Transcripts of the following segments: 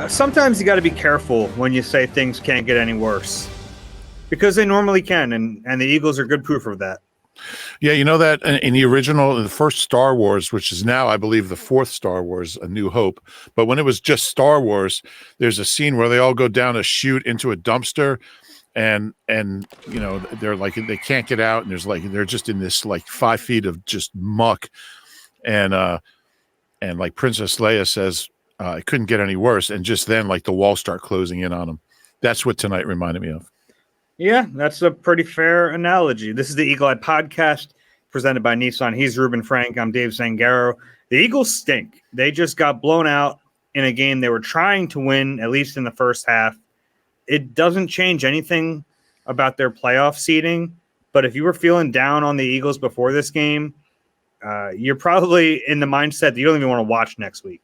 Sometimes you got to be careful when you say things can't get any worse, because they normally can, and the Eagles are good proof of that. Yeah, you know that in the original, the first Star Wars, which is now, I believe, the fourth Star Wars, A New Hope. But when it was just Star Wars, there's a scene where they all go down a chute into a dumpster, and you know they're like they can't get out, and they're just in this like 5 feet of just muck, and like Princess Leia says, it couldn't get any worse, and just then like the walls start closing in on them. That's what tonight reminded me of. Yeah, that's a pretty fair analogy. This is the Eagle Eye Podcast presented by Nissan. He's Reuben Frank. I'm Dave Zangaro. The Eagles stink. They just got blown out in a game they were trying to win, at least in the first half. It doesn't change anything about their playoff seeding, but if you were feeling down on the Eagles before this game, you're probably in the mindset that you don't even want to watch next week.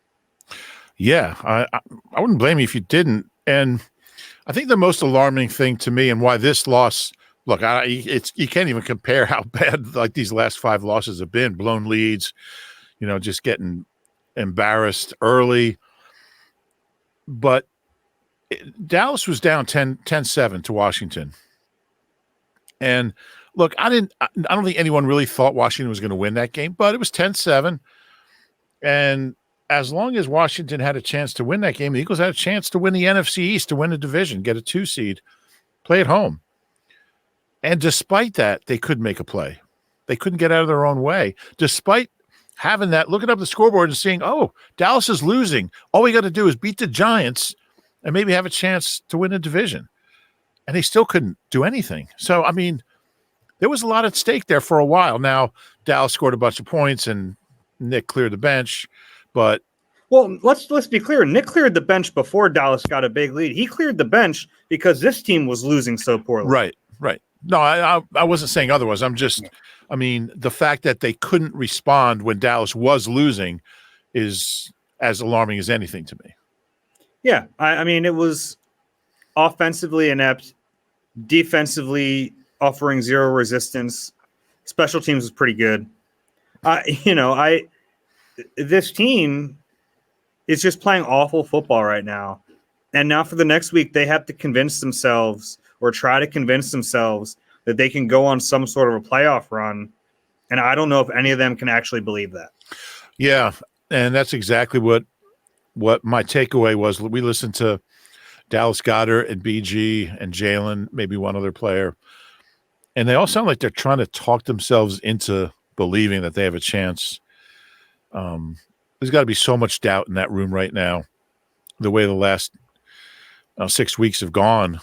Yeah, I wouldn't blame you if you didn't. And I think the most alarming thing to me and why this loss, look, you can't even compare how bad like these last 5 losses have been. Blown leads, you know, just getting embarrassed early. But Dallas was down 10-7 to Washington. And look, I don't think anyone really thought Washington was going to win that game, but it was 10-7. And as long as Washington had a chance to win that game, the Eagles had a chance to win the NFC East, to win the division, get a 2 seed, play at home. And despite that, they couldn't make a play. They couldn't get out of their own way. Despite having that, looking up the scoreboard and seeing, oh, Dallas is losing. All we got to do is beat the Giants and maybe have a chance to win a division. And they still couldn't do anything. So, I mean, there was a lot at stake there for a while. Now, Dallas scored a bunch of points and Nick cleared the bench. But well, let's be clear. Nick cleared the bench before Dallas got a big lead. He cleared the bench because this team was losing so poorly. Right. No, I wasn't saying otherwise. I mean, the fact that they couldn't respond when Dallas was losing is as alarming as anything to me. Yeah, I mean, it was offensively inept, defensively offering zero resistance. Special teams was pretty good. This team is just playing awful football right now. And now for the next week, they have to convince themselves or try to convince themselves that they can go on some sort of a playoff run. And I don't know if any of them can actually believe that. Yeah, and that's exactly what my takeaway was. We listened to Dallas Goedert and BG and Jalen, maybe one other player, and they all sound like they're trying to talk themselves into believing that they have a chance. There's got to be so much doubt in that room right now, the way the last 6 weeks have gone.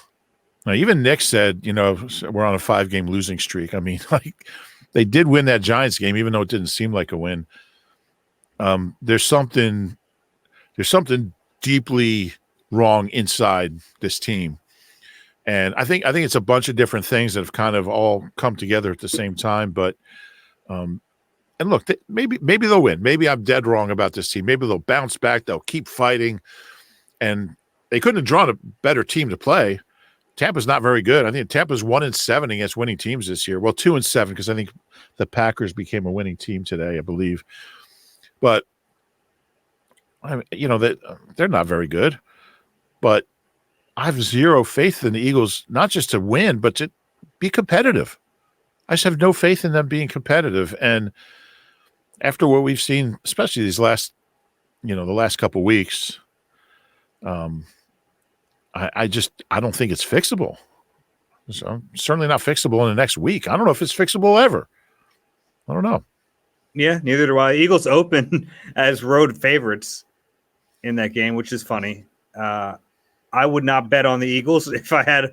Now, even Nick said, you know, we're on a 5-game losing streak. I mean, like, they did win that Giants game, even though it didn't seem like a win. There's something deeply wrong inside this team. And I think it's a bunch of different things that have kind of all come together at the same time. But and look, maybe they'll win. Maybe I'm dead wrong about this team. Maybe they'll bounce back. They'll keep fighting. And they couldn't have drawn a better team to play. Tampa's not very good. I think Tampa's 1-7 against winning teams this year. Well, 2-7 because I think the Packers became a winning team today, I believe. But you know that they're not very good. But I have zero faith in the Eagles, not just to win, but to be competitive. I just have no faith in them being competitive. And after what we've seen, especially these last couple of weeks, I don't think it's fixable. So certainly not fixable in the next week. I don't know if it's fixable ever. I don't know. Yeah, neither do I. Eagles open as road favorites in that game, which is funny. I would not bet on the Eagles if I had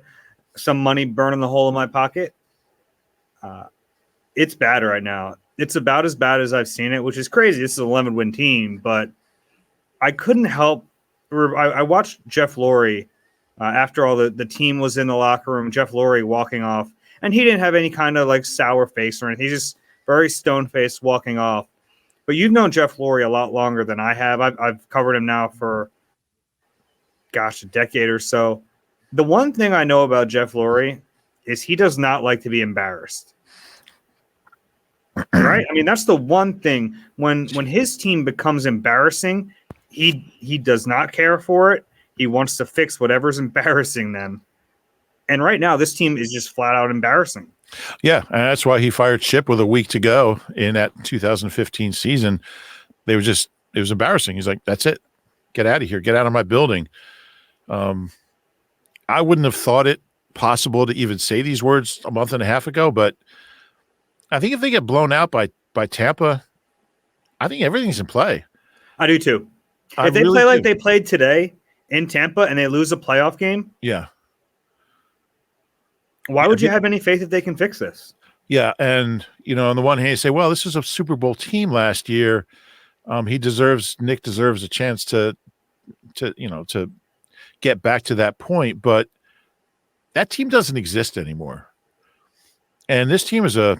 some money burning the hole in my pocket. It's bad right now. It's about as bad as I've seen it, which is crazy. This is an 11-win team, but I couldn't help. I watched Jeff Lurie after all the team was in the locker room, Jeff Lurie walking off, and he didn't have any kind of like sour face or anything. He's just very stone-faced walking off. But you've known Jeff Lurie a lot longer than I have. I've covered him now for, a decade or so. The one thing I know about Jeff Lurie is he does not like to be embarrassed. Right? I mean, that's the one thing. When his team becomes embarrassing, he does not care for it. He wants to fix whatever's embarrassing them. And right now, this team is just flat out embarrassing. Yeah, and that's why he fired Chip with a week to go in that 2015 season. It was embarrassing. He's like, that's it. Get out of here. Get out of my building. I wouldn't have thought it possible to even say these words a month and a half ago, but I think if they get blown out by Tampa, I think everything's in play. I do too. If they play like they played today in Tampa and they lose a playoff game, yeah. Why would you have any faith that they can fix this? Yeah, and on the one hand, you say, well, this is a Super Bowl team last year. Nick deserves a chance to get back to that point, but that team doesn't exist anymore. And this team is a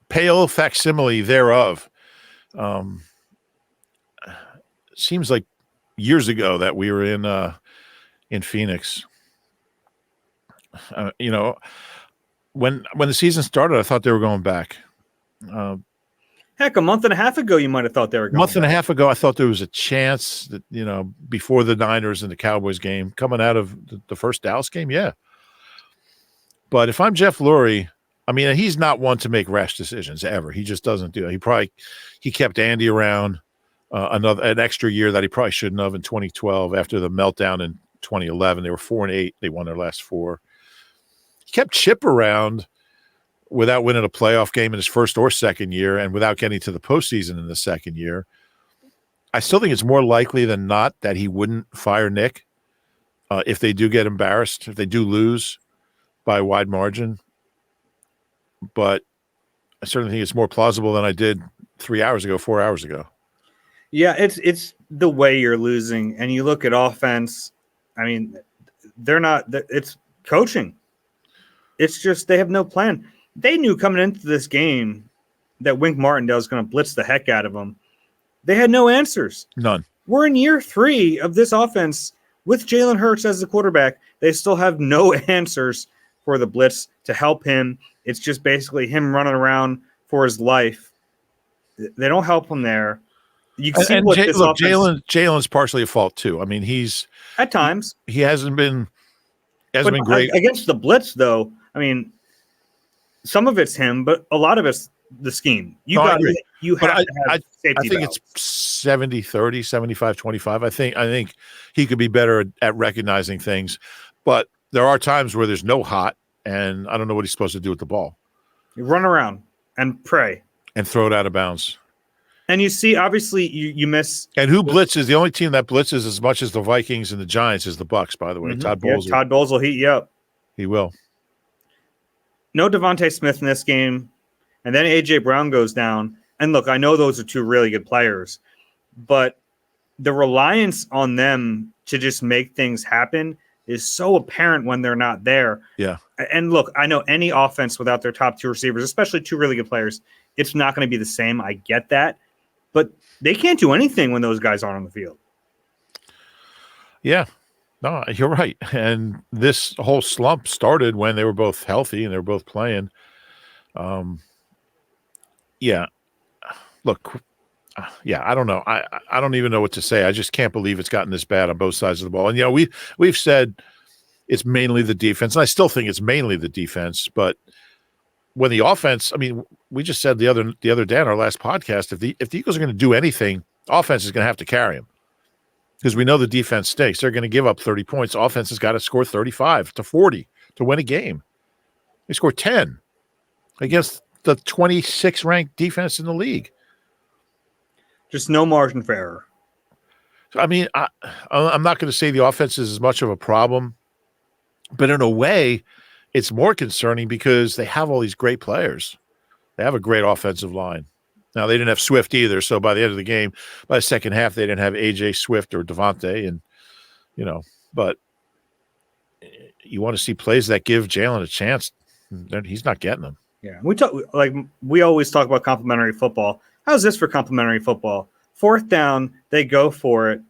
pale facsimile thereof. Seems like years ago that we were in Phoenix. When the season started, I thought they were going back. Heck, a month and a half ago, you might have thought they were going back. A half ago, I thought there was a chance that, before the Niners and the Cowboys game, coming out of the first Dallas game, yeah. But if I'm Jeff Lurie, I mean, he's not one to make rash decisions ever. He just doesn't do it. He kept Andy around an extra year that he probably shouldn't have in 2012 after the meltdown in 2011. They were 4-8. They won their last 4. He kept Chip around without winning a playoff game in his first or second year and without getting to the postseason in the second year. I still think it's more likely than not that he wouldn't fire Nick if they do get embarrassed, if they do lose by a wide margin. But I certainly think it's more plausible than I did 4 hours ago. Yeah, it's the way you're losing. And you look at offense, I mean, it's coaching. It's just they have no plan. They knew coming into this game that Wink Martindale was going to blitz the heck out of them. They had no answers. None. We're in year 3 of this offense with Jalen Hurts as the quarterback. They still have no answers for the blitz to help him. It's just basically him running around for his life. They don't help him there. You can see what this offense. Jalen's partially at fault too. I mean, he's at times he hasn't been great against the blitz, though. I mean, some of it's him, but a lot of it's the scheme. You have to have safety. I think it's 70-30, 75-25. I think he could be better at recognizing things, but there are times where there's no hot, and I don't know what he's supposed to do with the ball. You run around and pray and throw it out of bounds. And you see, obviously, you miss. And who blitzes? The only team that blitzes as much as the Vikings and the Giants is the Bucs, by the way. Mm-hmm. Todd Bowles will heat you up. He will. No Devontae Smith in this game. And then A.J. Brown goes down. And look, I know those are 2 really good players. But the reliance on them to just make things happen is so apparent when they're not there. Yeah. And look, I know any offense without their top 2 receivers, especially 2 really good players, it's not going to be the same. I get that. But they can't do anything when those guys aren't on the field. Yeah. No, you're right. And this whole slump started when they were both healthy and they were both playing. Yeah. Look, I don't know. I don't even know what to say. I just can't believe it's gotten this bad on both sides of the ball. And, we've said it's mainly the defense. And I still think it's mainly the defense. But when the offense, I mean, we just said the other day on our last podcast, if the Eagles are going to do anything, offense is going to have to carry them. Because we know the defense stinks. They're going to give up 30 points. Offense has got to score 35 to 40 to win a game. They scored 10 against the 26th ranked defense in the league. Just no margin for error. I mean, I'm not going to say the offense is as much of a problem, but in a way, it's more concerning because they have all these great players. They have a great offensive line. Now, they didn't have Swift either, so by the end of the game, by the second half, they didn't have A.J. Swift or Devontae, and, but you want to see plays that give Jalen a chance. He's not getting them. Yeah, we always talk about complimentary football. How's this for complimentary football? 4th down, they go for it.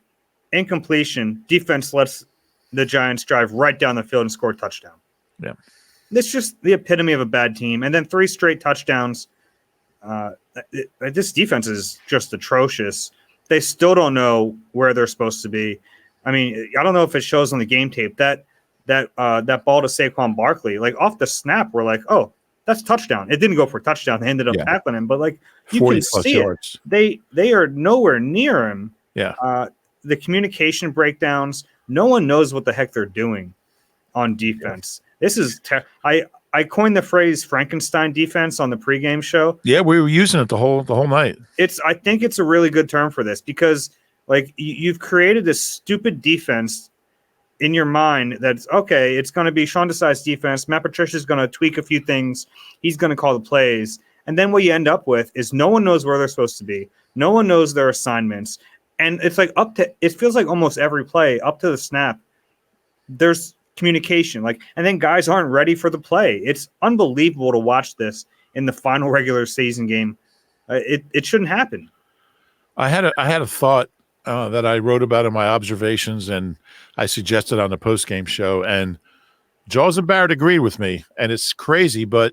Incompletion, defense lets the Giants drive right down the field and score a touchdown. Yeah. It's just the epitome of a bad team. And then 3 straight touchdowns. This defense is just atrocious. They still don't know where they're supposed to be. I mean, I don't know if it shows on the game tape that ball to Saquon Barkley, like off the snap, we're like, oh, that's touchdown. It didn't go for a touchdown. They ended up tackling him, but like you 40 can plus see yards. it. They are nowhere near him. Yeah. The communication breakdowns. No one knows what the heck they're doing on defense. This is I coined the phrase Frankenstein defense on the pregame show. Yeah, we were using it the whole night. I think it's a really good term for this because like you've created this stupid defense in your mind that's okay. It's going to be Sean Desai's defense. Matt Patricia's going to tweak a few things. He's going to call the plays. And then what you end up with is no one knows where they're supposed to be. No one knows their assignments. And it's like it feels like almost every play up to the snap, there's communication. And then guys aren't ready for the play. It's unbelievable to watch this in the final regular season game. It shouldn't happen. I had a thought that I wrote about in my observations, and I suggested on the post-game show, and Jaws and Barrett agreed with me, and it's crazy, but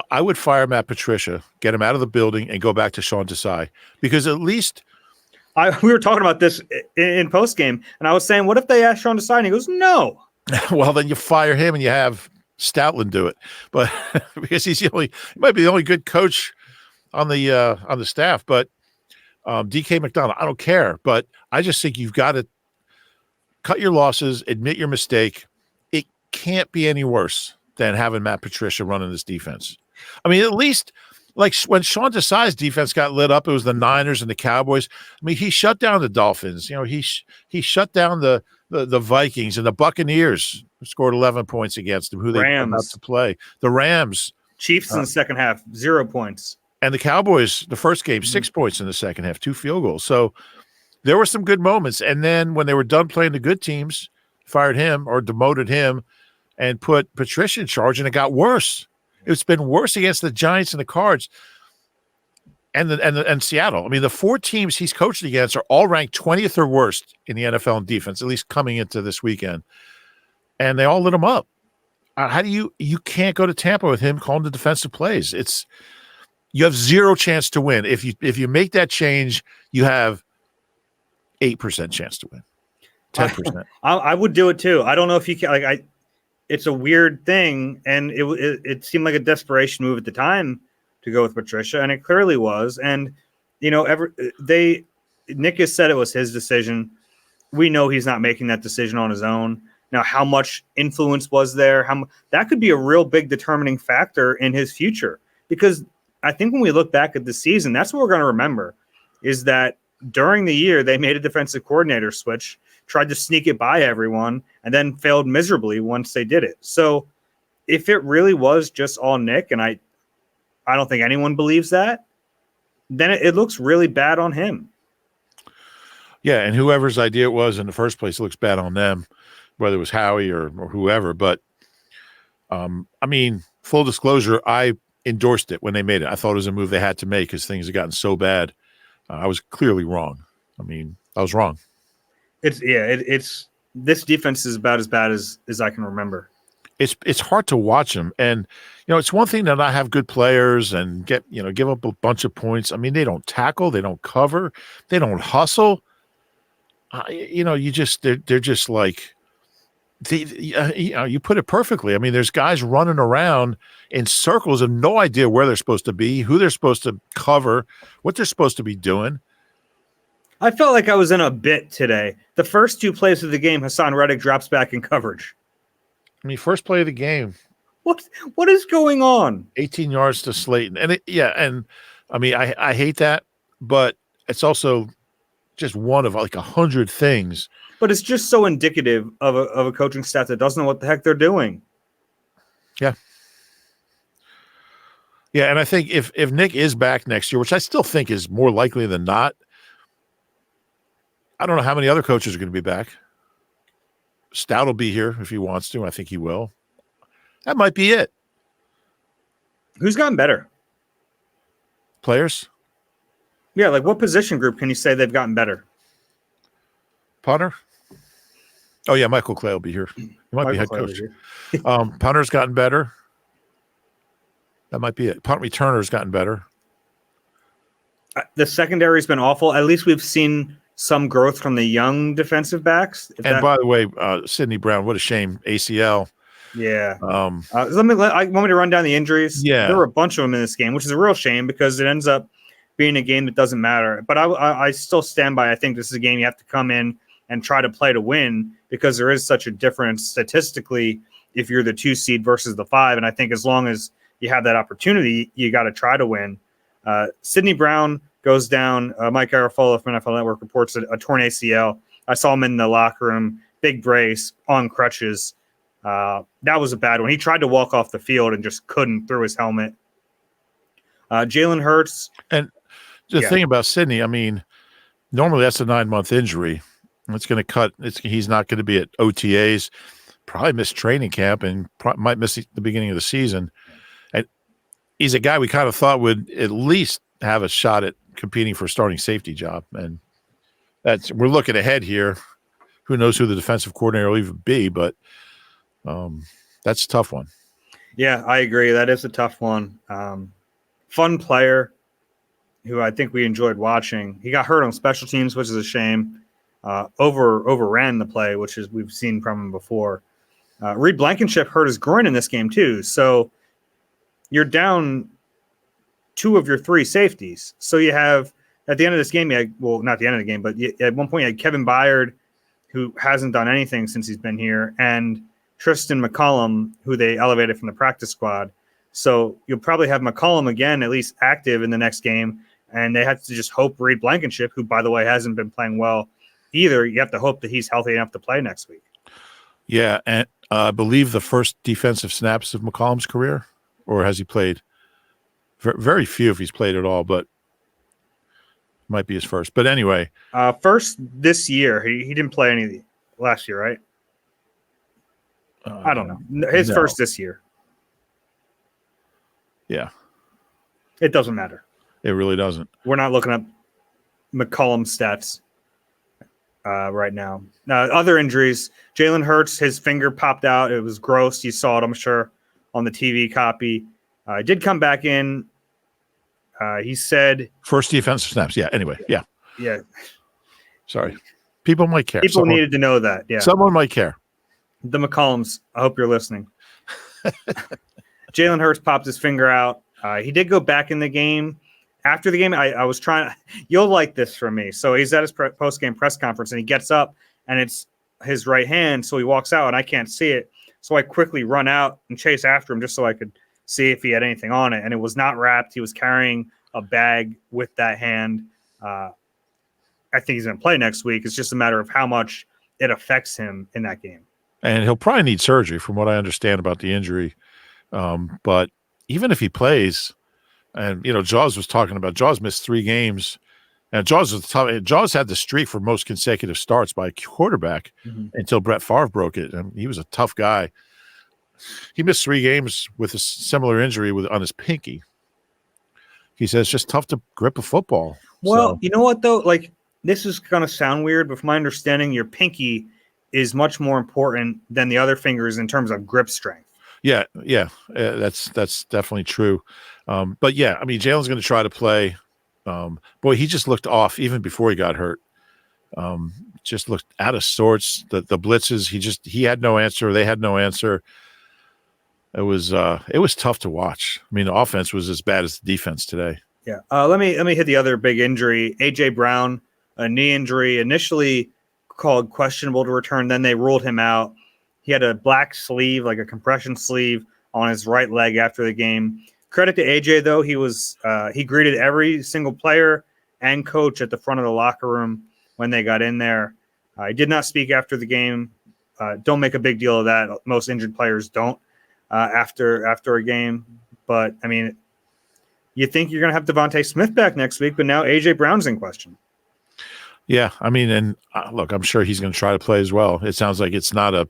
I would fire Matt Patricia, get him out of the building, and go back to Sean Desai, because at least we were talking about this in post-game, and I was saying, what if they asked Sean Desai? And he goes, no. Well, then you fire him and you have Stoutland do it, but because he might be the only good coach on the staff, but DK McDonald, I don't care, but I just think you've got to cut your losses, admit your mistake. It can't be any worse than having Matt Patricia running this defense. I mean, at least like when Sean Desai's defense got lit up, it was the Niners and the Cowboys. I mean, he shut down the Dolphins. He shut down the Vikings and the Buccaneers, who scored 11 points against them, who they came out to play. The Rams. Chiefs in the second half, 0 points. And the Cowboys, the first game, 6 points in the second half, 2 field goals. So there were some good moments. And then when they were done playing the good teams, fired him or demoted him and put Patricia in charge, and it got worse. It's been worse against the Giants and the Cards and Seattle. I mean, the 4 teams he's coaching against are all ranked 20th or worst in the NFL in defense, at least coming into this weekend. And they all lit him up. How do you can't go to Tampa with him calling the defensive plays? You have 0 chance to win. If you make that change, you have 8% chance to win. 10%. I would do it too. I don't know if you can. It's a weird thing, and it seemed like a desperation move at the time to go with Patricia, and it clearly was. And Nick has said it was his decision. We know he's not making that decision on his own. Now, how much influence was there? That could be a real big determining factor in his future, because I think when we look back at the season, that's what we're going to remember, is that during the year they made a defensive coordinator switch, tried to sneak it by everyone, and then failed miserably once they did it. So if it really was just all Nick, and I don't think anyone believes that, then it looks really bad on him. Yeah, and whoever's idea it was in the first place, it looks bad on them, whether it was Howie or whoever. But, I mean, full disclosure, I endorsed it when they made it. I thought it was a move they had to make because things had gotten so bad. I was clearly wrong. I mean, I was wrong. It's this defense is about as bad as I can remember. It's hard to watch them, and it's one thing to not have good players and give up a bunch of points. I mean, they don't tackle, they don't cover, they don't hustle. They're just like you put it perfectly. I mean, there's guys running around in circles and no idea where they're supposed to be, who they're supposed to cover, what they're supposed to be doing. I felt like I was in a bit today. The first 2 plays of the game, Hassan Reddick drops back in coverage. I mean, first play of the game. What is going on? 18 yards to Slayton. And I mean, I hate that, but it's also just one of like 100 things. But it's just so indicative of a coaching staff that doesn't know what the heck they're doing. Yeah. Yeah, and I think if Nick is back next year, which I still think is more likely than not, I don't know how many other coaches are going to be back. Stout will be here if he wants to. I think he will. That might be it. Who's gotten better? Players? Yeah, like what position group can you say they've gotten better? Punter? Oh, yeah, Michael Clay will be here. He might be head coach. Punter's gotten better. That might be it. Punt returner's gotten better. The secondary's been awful. At least we've seen some growth from the young defensive backs. By the way, Sidney Brown, what a shame, ACL. Yeah. I want me to run down the injuries. Yeah. There were a bunch of them in this game, which is a real shame because it ends up being a game that doesn't matter. But I still stand by. I think this is a game you have to come in and try to play to win because there is such a difference statistically if you're the 2 seed versus the 5. And I think as long as you have that opportunity, you got to try to win. Sidney Brown goes down. Mike Garafolo from NFL Network reports a torn ACL. I saw him in the locker room, big brace, on crutches. That was a bad one. He tried to walk off the field and just couldn't through his helmet. Jalen Hurts. And the thing about Sidney, I mean, normally that's a 9-month injury. It's going to cut. He's not going to be at OTAs, probably miss training camp, and might miss the beginning of the season. And he's a guy we kind of thought would at least have a shot at competing for a starting safety job. And we're looking ahead here. Who knows who the defensive coordinator will even be, but that's a tough one. Yeah, I agree. That is a tough one. Fun player who I think we enjoyed watching. He got hurt on special teams, which is a shame. Overran the play, which is we've seen from him before. Reed Blankenship hurt his groin in this game too. So you're down 2 of your 3 safeties. So you have at the end of this game, not the end of the game, but at one point you had Kevin Byard, who hasn't done anything since he's been here, and Tristan McCollum, who they elevated from the practice squad. So you'll probably have McCollum again, at least active in the next game. And they have to just hope Reed Blankenship, who, by the way, hasn't been playing well either. You have to hope that he's healthy enough to play next week. Yeah. And I believe the first defensive snaps of McCollum's career, or has he played? Very few if he's played at all, but might be his first. But anyway. First this year. He didn't play any last year, right? I don't know. His first this year. Yeah. It doesn't matter. It really doesn't. We're not looking up McCollum stats right now. Other injuries. Jalen Hurts, his finger popped out. It was gross. You saw it, I'm sure, on the TV copy. Did come back in. He said... First defensive snaps. Yeah, anyway. Yeah. Yeah. Sorry. People might care. People needed to know that. Yeah. Someone might care. The McCollums, I hope you're listening. Jalen Hurts popped his finger out. He did go back in the game. After the game, I was trying – you'll like this from me. So he's at his post-game press conference, and he gets up, and it's his right hand, so he walks out, and I can't see it. So I quickly run out and chase after him just so I could see if he had anything on it, and it was not wrapped. He was carrying a bag with that hand. I think he's going to play next week. It's just a matter of how much it affects him in that game. And he'll probably need surgery from what I understand about the injury. But even if he plays – and, Jaws was talking about Jaws missed 3 games. And Jaws had the streak for most consecutive starts by a quarterback until Brett Favre broke it. And he was a tough guy. He missed 3 games with a similar injury on his pinky. He says it's just tough to grip a football. Well, you know what, though? Like, this is going to sound weird, but from my understanding, your pinky is much more important than the other fingers in terms of grip strength. Yeah, that's definitely true. But yeah, I mean, Jalen's going to try to play. Boy, he just looked off even before he got hurt. Just looked out of sorts. The blitzes, he had no answer. They had no answer. It was tough to watch. I mean, the offense was as bad as the defense today. Yeah. Let me hit the other big injury. AJ Brown, a knee injury, initially called questionable to return. Then they ruled him out. He had a black sleeve, like a compression sleeve, on his right leg after the game. Credit to AJ, though. He greeted every single player and coach at the front of the locker room when they got in there. He did not speak after the game. Don't make a big deal of that. Most injured players don't after a game. But, I mean, you think you're going to have Devontae Smith back next week, but now AJ Brown's in question. Yeah, I mean, and look, I'm sure he's going to try to play as well. It sounds like it's not a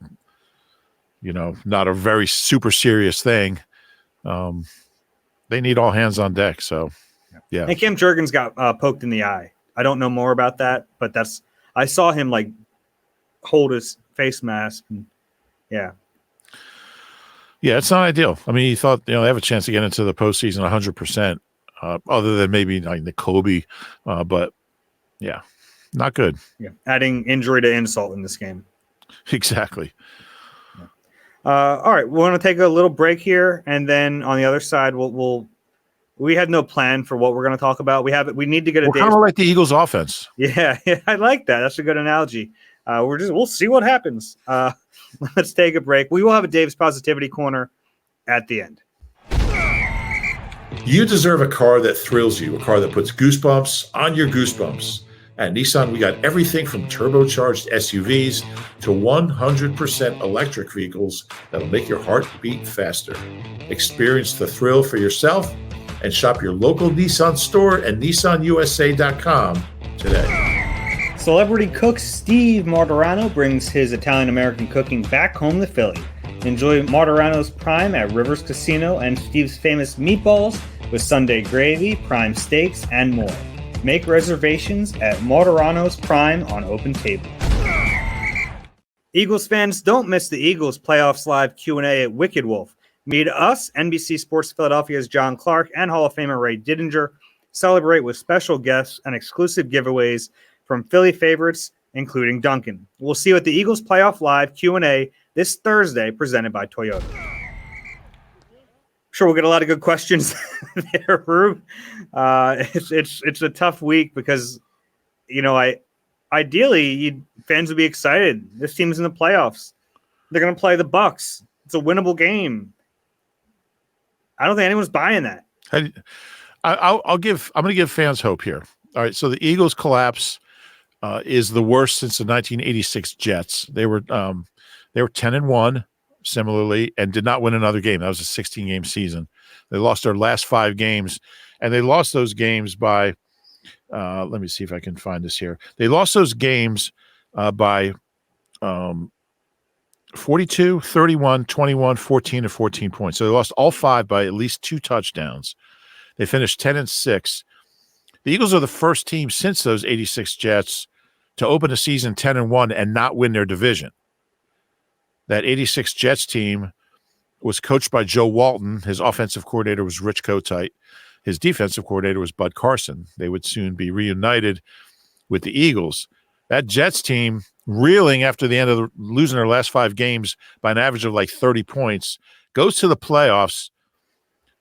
very super serious thing. They need all hands on deck. So, yeah. And Cam Jurgens got poked in the eye. I don't know more about that, but I saw him like hold his face mask. And, yeah. Yeah, it's not ideal. I mean, he thought, they have a chance to get into the postseason 100%, other than maybe like the Kobe. But yeah. not good. Yeah, adding injury to insult in this game. Exactly. All right, we want to take a little break here, and then on the other side, we had no plan for what we're going to talk about. We need to get a We're kind of like the Eagles' offense. Yeah, I like that. That's a good analogy. We'll see what happens. Let's take a break. We will have a Dave's Positivity Corner at the end. You deserve a car that thrills you, a car that puts goosebumps on your goosebumps. At Nissan, we got everything from turbocharged SUVs to 100% electric vehicles that'll make your heart beat faster. Experience the thrill for yourself and shop your local Nissan store at nissanusa.com today. Celebrity cook Steve Martorano brings his Italian-American cooking back home to Philly. Enjoy Martorano's Prime at Rivers Casino and Steve's famous meatballs with Sunday gravy, prime steaks, and more. Make reservations at Martorano's Prime on Open Table. Eagles fans, don't miss the Eagles Playoffs Live Q&A at Wicked Wolf. Meet us, NBC Sports Philadelphia's John Clark and Hall of Famer Ray Didinger. Celebrate with special guests and exclusive giveaways from Philly favorites, including Duncan. We'll see you at the Eagles Playoff Live Q&A this Thursday, presented by Toyota. Sure, we'll get a lot of good questions there, Rube. It's a tough week because, ideally fans would be excited. This team's in the playoffs. They're going to play the Bucks. It's a winnable game. I don't think anyone's buying that. I'm going to give fans hope here. All right, so the Eagles collapse is the worst since the 1986 Jets. They were 10-1. Similarly, and did not win another game. That was a 16-game season. They lost their last 5 games, and they lost those games by let me see if I can find this here. They lost those games by 42, 31, 21, 14, and 14 points. So they lost all 5 by at least 2 touchdowns. They finished 10-6. The Eagles are the first team since those 86 Jets to open a season 10-1 and not win their division. That 86 Jets team was coached by Joe Walton. His offensive coordinator was Rich Kotite. His defensive coordinator was Bud Carson. They would soon be reunited with the Eagles. That Jets team, reeling after the end of losing their last 5 games by an average of like 30 points, goes to the playoffs,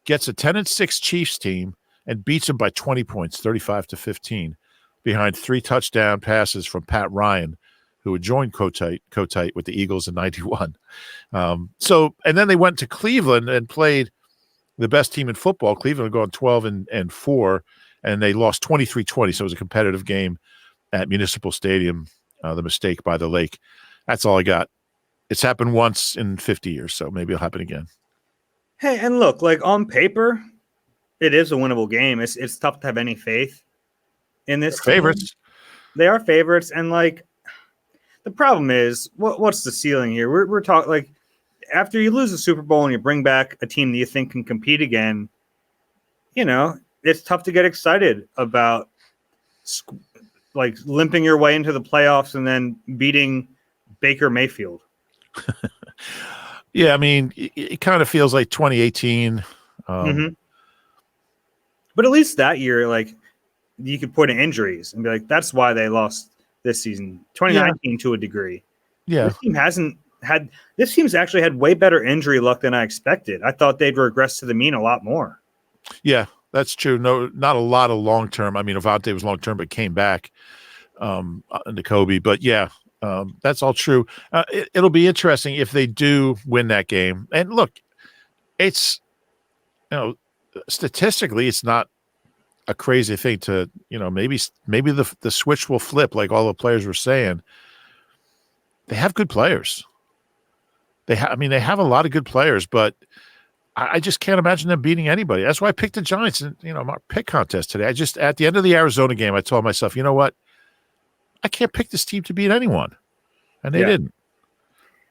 gets a 10-6 Chiefs team, and beats them by 20 points, 35-15, behind 3 touchdown passes from Pat Ryan, who had joined Kotite with the Eagles in 91. And then they went to Cleveland and played the best team in football. Cleveland had gone 12-4, and they lost 23-20. So it was a competitive game at Municipal Stadium, the mistake by the lake. That's all I got. It's happened once in 50 years, so maybe it'll happen again. Hey, and look, like on paper, it is a winnable game. It's tough to have any faith in this team. Favorites. They are favorites, and like, the problem is, what's the ceiling here? We're talking like after you lose the Super Bowl and you bring back a team that you think can compete again, it's tough to get excited about like limping your way into the playoffs and then beating Baker Mayfield. Yeah, I mean, it kind of feels like 2018. But at least that year, like you could point to injuries and be like, that's why they lost this season, 2019 to a degree. Yeah. This team's actually had way better injury luck than I expected. I thought they'd regress to the mean a lot more. Yeah, that's true. No, not a lot of long-term. I mean, Avante was long-term, but came back into Kobe. But yeah, that's all true. It'll be interesting if they do win that game. And look, it's, statistically, it's not a crazy thing to, maybe the switch will flip like all the players were saying. They have good players. They have a lot of good players, but I just can't imagine them beating anybody. That's why I picked the Giants in, my pick contest today. At the end of the Arizona game, I told myself, you know what? I can't pick this team to beat anyone. And they didn't.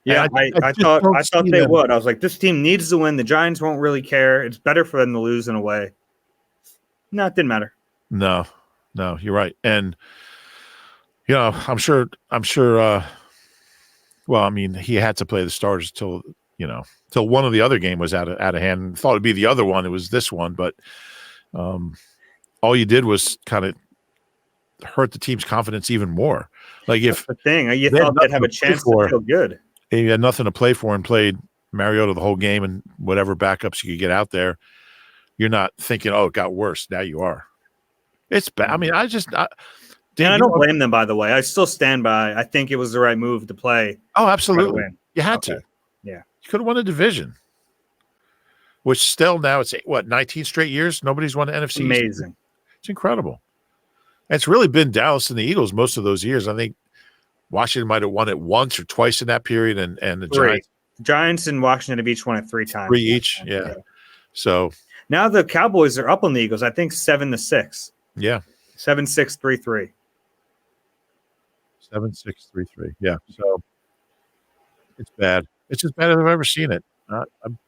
Yeah, I thought they would. I was like, this team needs to win. The Giants won't really care. It's better for them to lose in a way. No, it didn't matter. No, you're right. And, I'm sure, well, I mean, he had to play the starters till one of the other game was out of hand. Thought it'd be the other one. It was this one, but all you did was kind of hurt the team's confidence even more. Like if the thing, you they had thought they'd have a nothing to play chance for, to feel good. he had nothing to play for and played Mariota the whole game and whatever backups you could get out there. You're not thinking, oh, it got worse. Now you are. It's bad. I mean, And I don't blame them, by the way. I still stand by. I think it was the right move to play. Oh, absolutely. Win. You had to. Yeah. You could have won a division, which still now it's 19 straight years. Nobody's won the NFC. Amazing. It's incredible. And it's really been Dallas and the Eagles most of those years. I think Washington might have won it once or twice in that period, and the Giants and Washington have each won it 3 times. 3 each. Yeah. So now the Cowboys are up on the Eagles. I think 7-6. Yeah. 7-6, 3-3. 7-6-3-3. Yeah. So it's bad. It's as bad as I've ever seen it. I don't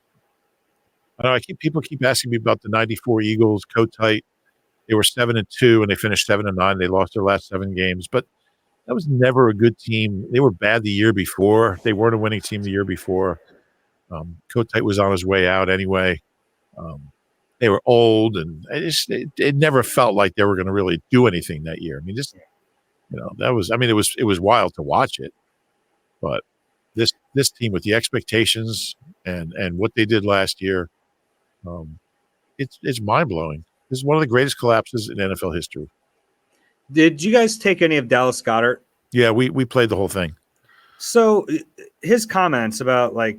know. People keep asking me about the '94 Eagles, co-tight. They were 7-2 and they finished 7-9. They lost their last 7 games, but that was never a good team. They were bad the year before. They weren't a winning team the year before. Co-tight was on his way out anyway. They were old, and it never felt like they were going to really do anything that year. I mean, it was wild to watch it, but this team with the expectations and what they did last year, it's mind blowing. This is one of the greatest collapses in NFL history. Did you guys take any of Dallas Goedert? Yeah, we played the whole thing. So his comments about, like,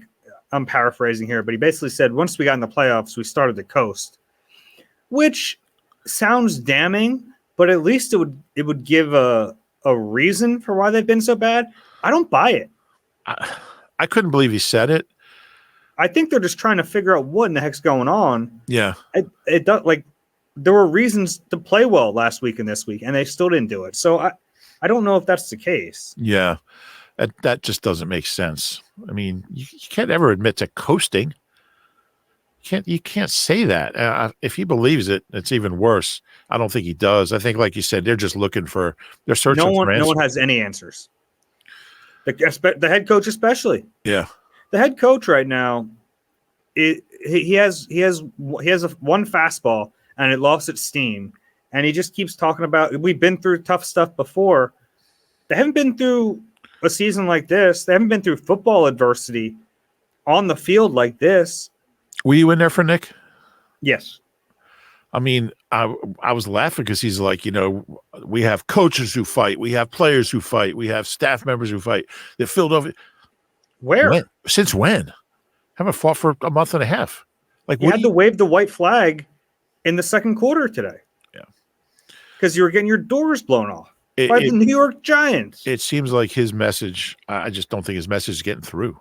I'm paraphrasing here, but he basically said once we got in the playoffs, we started to coast, which sounds damning, but at least it would give a reason for why they've been so bad. I don't buy it. I couldn't believe he said it. I think they're just trying to figure out what in the heck's going on. Yeah. It does, like, there were reasons to play well last week and this week, and they still didn't do it. So I don't know if that's the case. Yeah. That just doesn't make sense. I mean, you can't ever admit to coasting. You can't say that. If he believes it, it's even worse. I don't think he does. I think, like you said, they're just looking for. They're searching for answers. No one has any answers. The head coach, especially. Yeah. The head coach right now, he has one fastball and it lost its steam, and he just keeps talking about we've been through tough stuff before. They haven't been through a season like this. They haven't been through football adversity on the field like this. Were you in there for Nick? Yes. I mean, I was laughing because he's like, we have coaches who fight, we have players who fight, we have staff members who fight. They're filled over. Where? Since when? Haven't fought for a month and a half. Like, you had to wave the white flag in the second quarter today. Yeah. Because you were getting your doors blown off by the New York Giants. It seems like his message, I just don't think his message is getting through.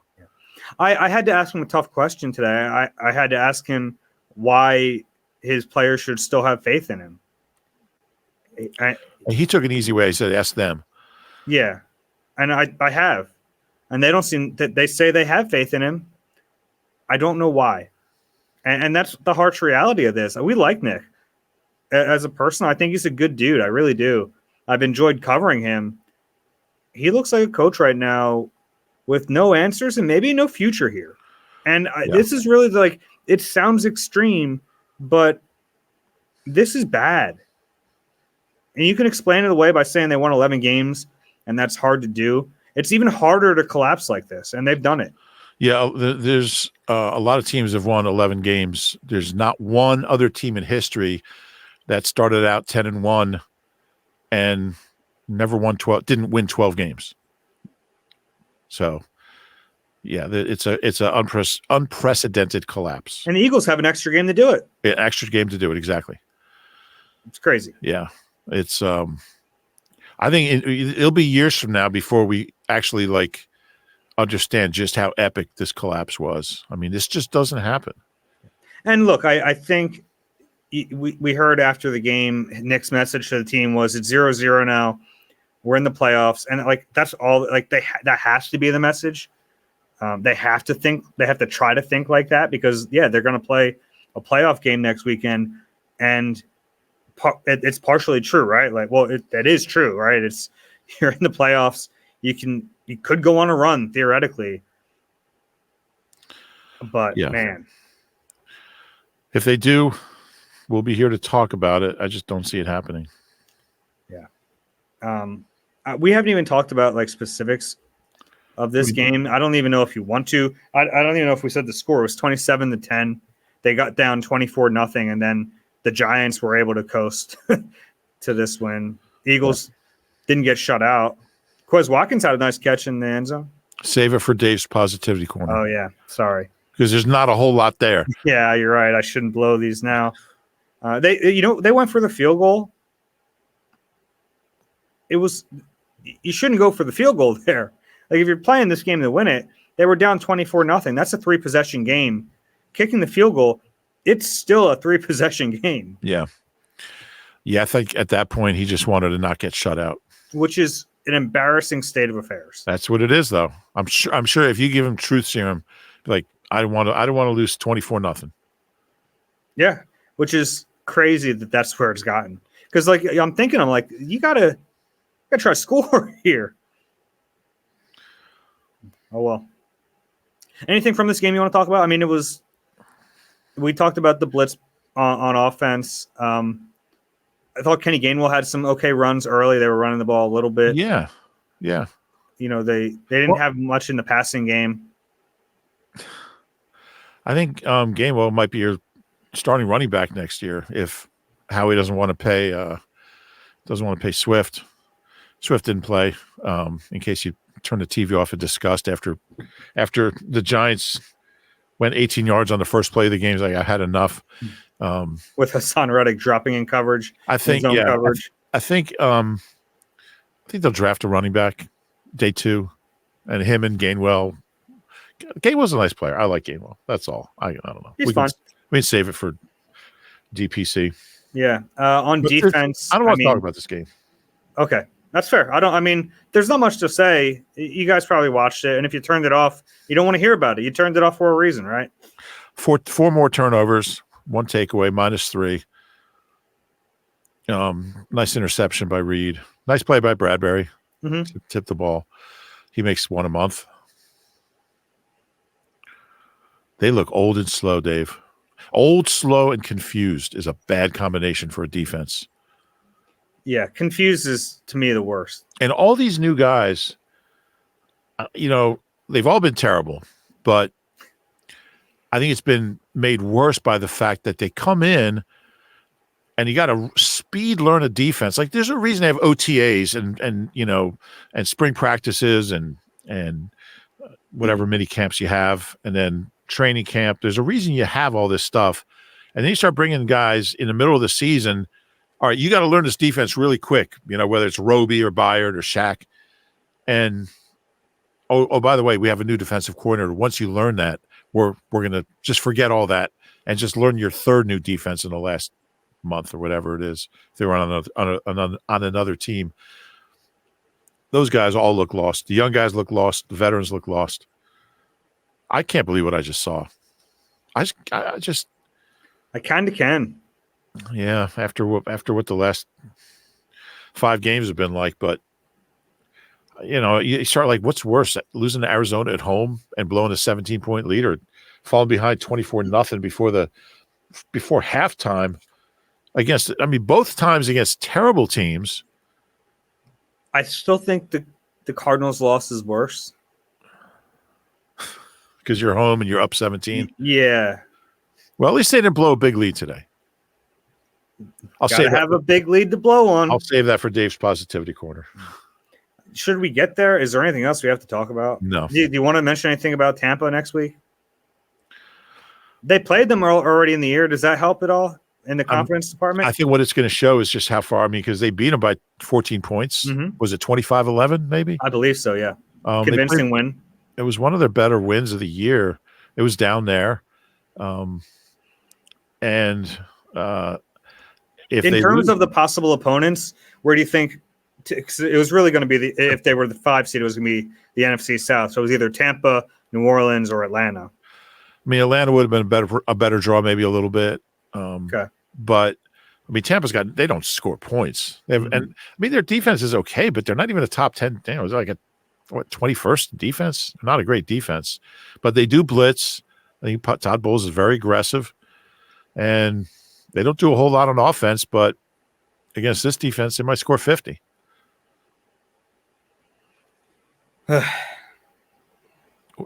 I had to ask him a tough question today. I had to ask him why his players should still have faith in him. He took an easy way. He said, ask them. Yeah. And I have. And they don't seem that they say they have faith in him. I don't know why. And that's the harsh reality of this. We like Nick. As a person, I think he's a good dude. I really do. I've enjoyed covering him. He looks like a coach right now with no answers and maybe no future here. And this is really like, it sounds extreme, but this is bad. And you can explain it away by saying they won 11 games, and that's hard to do. It's even harder to collapse like this, and they've done it. Yeah, there's a lot of teams have won 11 games. There's not one other team in history that started out 10-1 and never won 12, didn't win 12 games. So, yeah, it's an unprecedented collapse. And the Eagles have an extra game to do it. An extra game to do it, exactly. It's crazy. Yeah, it's. I think it'll be years from now before we actually understand just how epic this collapse was. I mean, this just doesn't happen. And look, I think we heard after the game, Nick's message to the team was it's 0-0 now. We're in the playoffs. And that's all, that has to be the message. They have to try to think like that because they're going to play a playoff game next weekend. And it's partially true, right? That is true, right? It's you're in the playoffs. You could go on a run theoretically, but man, if they do, we'll be here to talk about it. I just don't see it happening. Yeah, We haven't even talked about like specifics of this game. I don't even know if you want to. I don't even know if we said the score. It was 27-10. They got down 24-0, and then the Giants were able to coast to this win. Eagles didn't get shut out. Quez Watkins had a nice catch in the end zone. Save it for Dave's positivity corner. Oh, yeah. Sorry. Because there's not a whole lot there. Yeah, you're right. I shouldn't blow these now. They went for the field goal. You shouldn't go for the field goal there. Like if you're playing this game to win it, they were down 24-0. That's a 3-possession game. Kicking the field goal, it's still a 3-possession game. Yeah. Yeah, I think at that point he just wanted to not get shut out. Which is an embarrassing state of affairs. That's what it is, though. I'm sure if you give him truth serum, like I don't want to lose 24-0. Yeah, which is crazy that's where it's gotten. Because like I'm like, you gotta try to score here. Oh well. Anything from this game you want to talk about? I mean, we talked about the blitz on offense. I thought Kenny Gainwell had some okay runs early. They were running the ball a little bit. Yeah. Yeah. They didn't have much in the passing game. I think Gainwell might be your starting running back next year if Howie doesn't want to pay Swift. Swift didn't play. In case you turn the TV off in disgust after the Giants went 18 yards on the first play of the game. He's like, I had enough. With Hassan Reddick dropping in coverage. I think coverage. I think they'll draft a running back day 2, and him and Gainwell. Gainwell's a nice player. I like Gainwell. That's all. I don't know. He's fine. We can save it for DPC. Yeah. On defense, I don't want to talk about this game. Okay. That's fair. There's not much to say. You guys probably watched it, and if you turned it off, you don't want to hear about it. You turned it off for a reason, right? Four more turnovers, 1 takeaway, -3. Nice interception by Reed. Nice play by Bradbury. Mm-hmm. Tip the ball. He makes 1 a month. They look old and slow, Dave. Old, slow, and confused is a bad combination for a defense. Yeah, confused is, to me, the worst. And all these new guys, they've all been terrible, but I think it's been made worse by the fact that they come in and you got to speed learn a defense. Like there's a reason they have OTAs and spring practices and whatever mini camps you have, and then training camp. There's a reason you have all this stuff. And then you start bringing guys in the middle of the season. All right, you got to learn this defense really quick, whether it's Roby or Byard or Shaq. And, by the way, we have a new defensive coordinator. Once you learn that, we're going to just forget all that and just learn your third new defense in the last month or whatever it is. If they were on another team. Those guys all look lost. The young guys look lost. The veterans look lost. I can't believe what I just saw. I kind of can. Yeah, after what the last 5 games have been like, but you start like, what's worse, losing to Arizona at home and blowing a 17-point lead, or falling behind 24-0 before halftime both times against terrible teams. I still think the Cardinals' loss is worse. Because you're home and you're up 17. Yeah. Well, at least they didn't blow a big lead today. Have a big lead to blow on. I'll save that for Dave's positivity corner. Should we get there? Is there anything else we have to talk about? No. Do you want to mention anything about Tampa next week? They played them already in the year. Does that help at all in the confidence department? I think what it's going to show is just how far. Because they beat them by 14 points. Mm-hmm. Was it 25-11 maybe? I believe so, yeah. Convincing win. It was one of their better wins of the year. It was down there. In terms of the possible opponents, where do you think it was really going to be if they were the 5 seed, it was going to be the NFC South. So it was either Tampa, New Orleans, or Atlanta. Atlanta would have been a better draw, maybe a little bit. Okay. But Tampa's they don't score points. They have, and their defense is okay, but they're not even a top 10. It was like 21st defense. Not a great defense, but they do blitz. I think Todd Bowles is very aggressive, and they don't do a whole lot on offense, but against this defense, they might score 50.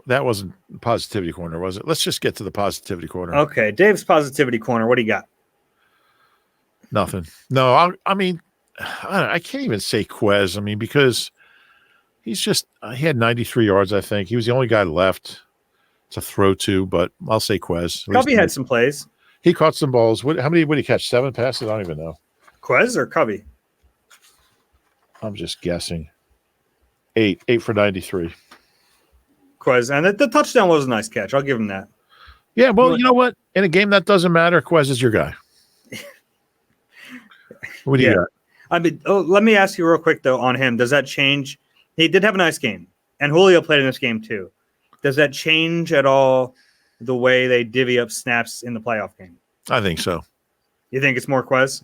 That wasn't positivity corner, was it? Let's just get to the positivity corner. Okay, Dave's positivity corner. What do you got? Nothing. No, I can't even say Quez. I mean, because he's just he had 93 yards. I think he was the only guy left to throw to. But I'll say Quez. Covey had some plays. He caught some balls. How many would he catch? 7 passes? I don't even know. Quez or Covey? I'm just guessing. 8 for 93. Quez, and the touchdown was a nice catch. I'll give him that. Yeah, well, you know what? In a game that doesn't matter, Quez is your guy. What do you got? I mean, let me ask you real quick though on him. Does that change? He did have a nice game, and Julio played in this game too. Does that change at all the way they divvy up snaps in the playoff game? I think so. You think it's more Quez?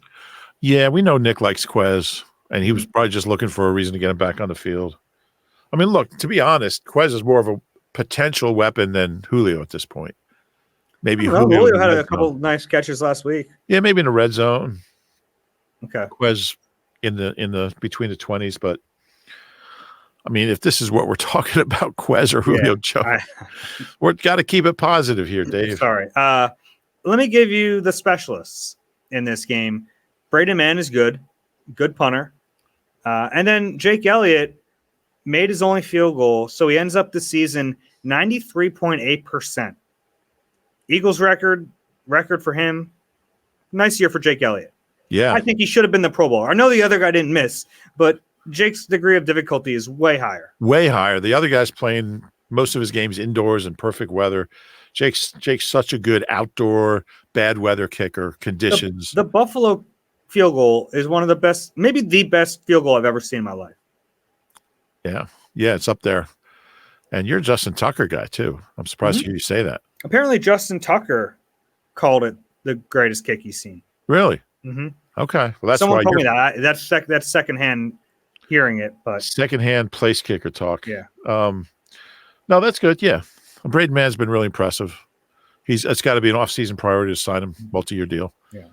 Yeah, we know Nick likes Quez, and he was probably just looking for a reason to get him back on the field. I mean, look, to be honest, Quez is more of a potential weapon than Julio at this point. Maybe Julio had a couple nice catches last week. Yeah, maybe in the red zone. Okay. Quez in the between the 20s, but I mean, if this is what we're talking about, Quez or Julio Jones, we've got to keep it positive here, Dave. Sorry. Let me give you the specialists in this game. Braden Mann is good punter. And then Jake Elliott made his only field goal, so he ends up the season 93.8%. Eagles record for him. Nice year for Jake Elliott. Yeah. I think he should have been the Pro Bowler. I know the other guy didn't miss, but Jake's degree of difficulty is way higher. Way higher. The other guy's playing most of his games indoors in perfect weather. Jake's such a good outdoor bad weather kicker, conditions. The Buffalo field goal is one of the best, maybe the best field goal I've ever seen in my life. Yeah. Yeah, it's up there. And you're a Justin Tucker guy, too. I'm surprised to hear you say that. Apparently, Justin Tucker called it the greatest kick he's seen. Really? Mm-hmm. Okay. Well, that's someone why told me that. That's secondhand hearing it, but secondhand place kicker talk. Yeah. No, that's good. Yeah. Braden Mann's been really impressive. It's got to be an off-season priority to sign him, multi-year deal. Yeah.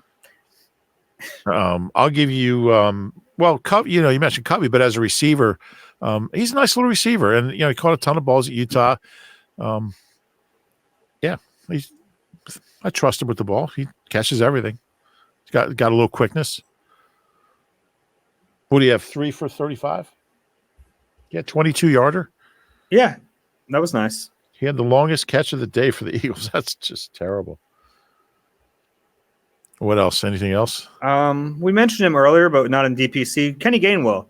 I'll give you. You mentioned Covey, but as a receiver, he's a nice little receiver, and he caught a ton of balls at Utah. Yeah, I trust him with the ball. He catches everything. He's got a little quickness. What do you have? 3 for 35? Yeah, 22-yarder. Yeah, that was nice. He had the longest catch of the day for the Eagles. That's just terrible. What else? Anything else? We mentioned him earlier, but not in DPC. Kenny Gainwell.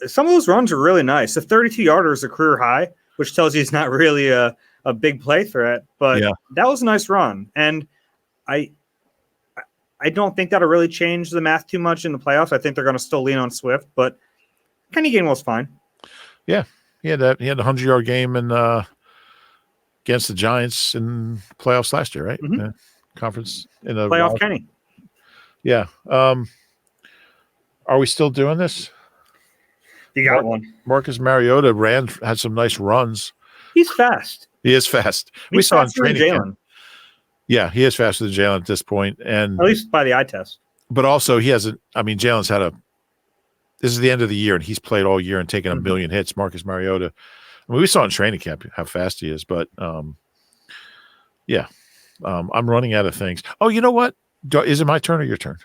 Some of those runs are really nice. The 32-yarder is a career high, which tells you he's not really a big play threat. But that was a nice run. And I don't think that'll really change the math too much in the playoffs. I think they're going to still lean on Swift, but Kenny Gainwell's fine. Yeah, he had a 100-yard game against the Giants in playoffs last year, right? Mm-hmm. Conference in the playoff Kenny. Yeah. Are we still doing this? You got one. Marcus Mariota had some nice runs. He's fast. He is fast. We saw in training camp. Yeah, he is faster than Jalen at this point, and at least by the eye test. But also, he hasn't. I mean, Jalen's had this is the end of the year, and he's played all year and taken a million hits. Marcus Mariota. I mean, we saw in training camp how fast he is, but I'm running out of things. Oh, you know what? Is it my turn or your turn?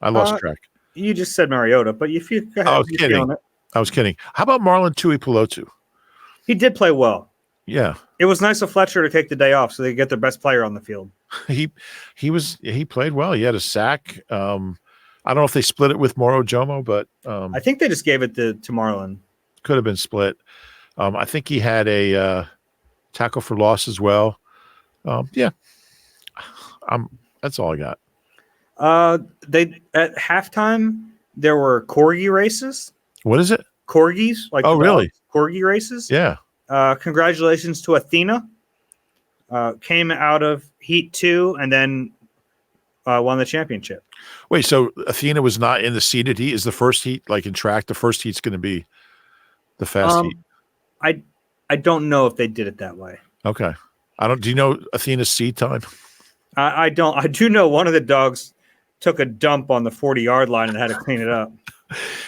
I lost track. You just said Mariota, but if you go ahead, I was kidding. How about Marlon Tuipulotu? He did play well. Yeah. It was nice of Fletcher to take the day off so they get their best player on the field. He played well. He had a sack. I don't know if they split it with Moro Jomo, but I think they just gave it to Marlon. Could have been split. I think he had a tackle for loss as well. That's all I got. They at halftime there were corgi races. What is it? Corgis, like really? Corgi races. Yeah. Congratulations to Athena. Came out of Heat 2 and then won the championship. Wait, so Athena was not in the seeded heat? Is the first heat, like in track, the first heat's going to be the fast heat? I don't know if they did it that way. Okay. Do you know Athena's seed time? I don't. I do know one of the dogs took a dump on the 40-yard line and had to clean it up.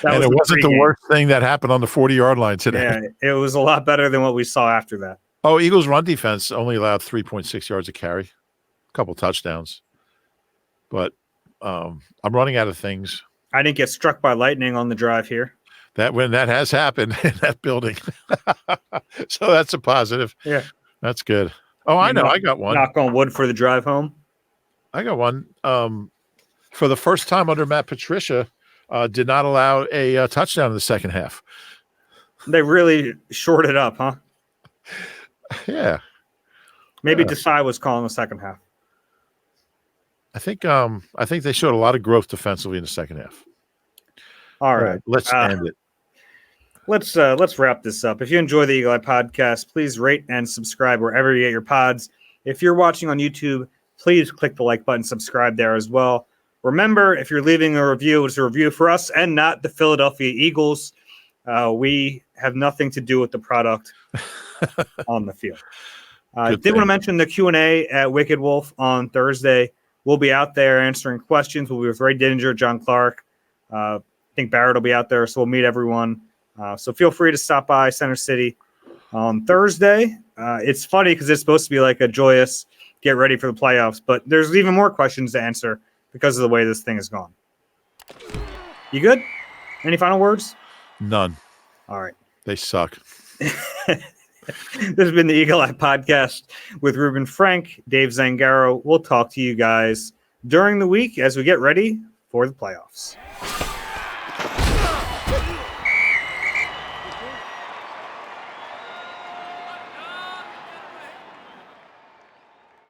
And it wasn't the worst thing that happened on the 40-yard line today. Yeah, it was a lot better than what we saw after that. Oh, Eagles' run defense only allowed 3.6 yards a carry, a couple touchdowns. But I'm running out of things. I didn't get struck by lightning on the drive here. That has happened in that building. So that's a positive. Yeah. That's good. Oh, I know. I got one. Knock on wood for the drive home. I got one. For the first time under Matt Patricia, did not allow a touchdown in the second half. They really shorted up, huh? Yeah. Maybe Desai was calling the second half. I think they showed a lot of growth defensively in the second half. All right. Let's end it. Let's wrap this up. If you enjoy the Eagle Eye podcast, please rate and subscribe wherever you get your pods. If you're watching on YouTube, please click the like button, subscribe there as well. Remember, if you're leaving a review, it's a review for us and not the Philadelphia Eagles. We have nothing to do with the product on the field. I did want to mention the Q&A at Wicked Wolf on Thursday. We'll be out there answering questions. We'll be with Ray Dinger, John Clark. I think Barrett will be out there, so we'll meet everyone. So feel free to stop by Center City on Thursday. It's funny because it's supposed to be like a joyous get ready for the playoffs, but there's even more questions to answer because of the way this thing has gone. You good? Any final words? None. All right. They suck. This has been the Eagle Eye Podcast with Reuben Frank, Dave Zangaro. We'll talk to you guys during the week as we get ready for the playoffs.